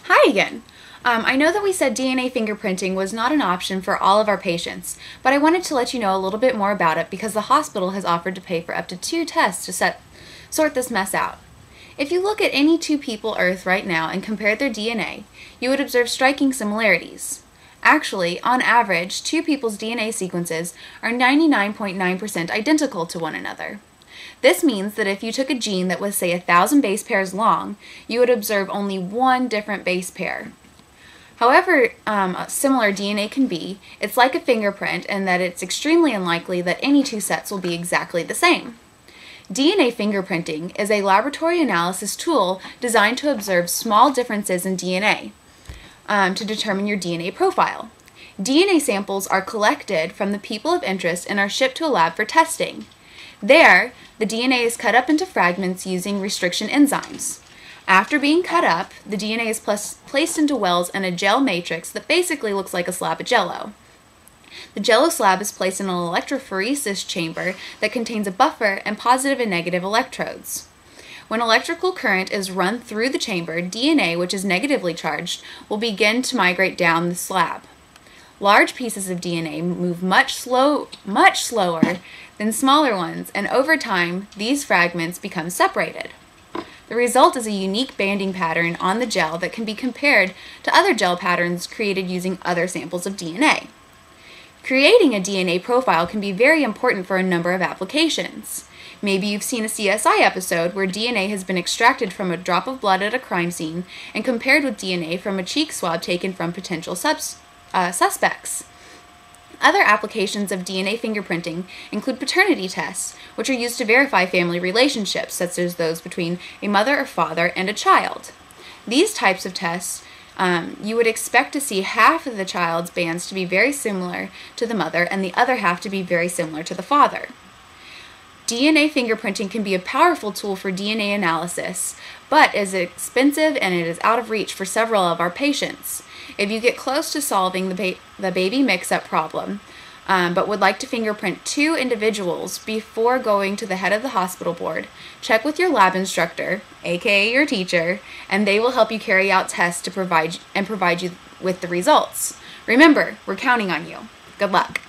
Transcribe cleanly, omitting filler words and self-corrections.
Hi again. I know that we said DNA fingerprinting was not an option for all of our patients, but I wanted to let you know a little bit more about it because the hospital has offered to pay for up to 2 tests to sort this mess out. If you look at any 2 people Earth right now and compare their DNA, you would observe striking similarities. Actually, on average, 2 people's DNA sequences are 99.9% identical to one another. This means that if you took a gene that was, say, 1,000 base pairs long, you would observe only 1 different base pair. However similar DNA can be, it's like a fingerprint in that it's extremely unlikely that any 2 sets will be exactly the same. DNA fingerprinting is a laboratory analysis tool designed to observe small differences in DNA to determine your DNA profile. DNA samples are collected from the people of interest and are shipped to a lab for testing. There, the DNA is cut up into fragments using restriction enzymes. After being cut up, the DNA is placed into wells in a gel matrix that basically looks like a slab of jello. The jello slab is placed in an electrophoresis chamber that contains a buffer and positive and negative electrodes. When electrical current is run through the chamber, DNA, which is negatively charged, will begin to migrate down the slab. Large pieces of DNA move much slower than smaller ones, and over time, these fragments become separated. The result is a unique banding pattern on the gel that can be compared to other gel patterns created using other samples of DNA. Creating a DNA profile can be very important for a number of applications. Maybe you've seen a CSI episode where DNA has been extracted from a drop of blood at a crime scene and compared with DNA from a cheek swab taken from potential suspects. Other applications of DNA fingerprinting include paternity tests, which are used to verify family relationships, such as those between a mother or father and a child. These types of tests, you would expect to see half of the child's bands to be very similar to the mother and the other half to be very similar to the father. DNA fingerprinting can be a powerful tool for DNA analysis, but is expensive and it is out of reach for several of our patients. If you get close to solving the baby mix-up problem, but would like to fingerprint 2 individuals before going to the head of the hospital board, check with your lab instructor, aka your teacher, and they will help you carry out tests to provide you with the results. Remember, we're counting on you. Good luck.